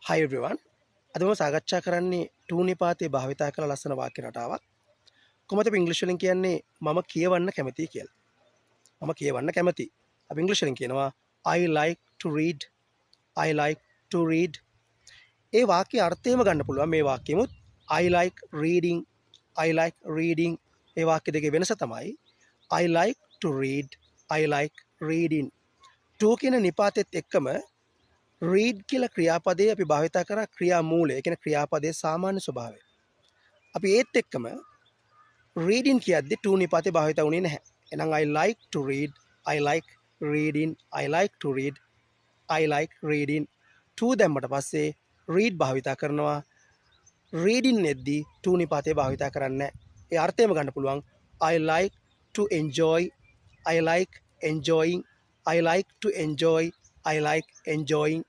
Hi everyone. අද මම සාකච්ඡා කරන්නේ to නිපාතේ භාවිතා කළ ලස්සන වාක්‍ය රටාවක්. කොහොමද අපි ඉංග්‍රීසි වලින් කියන්නේ මම කියවන්න කැමතියි කියලා. මම කියවන්න කැමතියි. අපි ඉංග්‍රීසි වලින් කියනවා I like to read. I like to read. ඒ වාක්‍යයේ අර්ථයම ගන්න පුළුවන් මේ වාක්‍යෙමුත් I like reading. I like reading. ඒ වාක්‍ය දෙකේ වෙනස තමයි I like to read. I like reading. to කියන නිපාතෙත් එක්කම read කියලා ක්‍රියාපදයේ අපි භාවිතා කරා ක්‍රියා මූලය. ඒ කියන්නේ ක්‍රියාපදයේ සාමාන්‍ය ස්වභාවය. අපි ඒත් එක්කම reading කියද්දි to නිපාතේ භාවිත වුණේ නැහැ. එහෙනම් I like to read, I like reading, I like to read, I like reading. to දැම්මට පස්සේ read භාවිතා කරනවා. reading නෙද්දි to නිපාතේ භාවිතා කරන්නේ නැහැ. ඒ අර්ථයම ගන්න පුළුවන් I like to enjoy, I like enjoying, I like to enjoy, I like enjoying.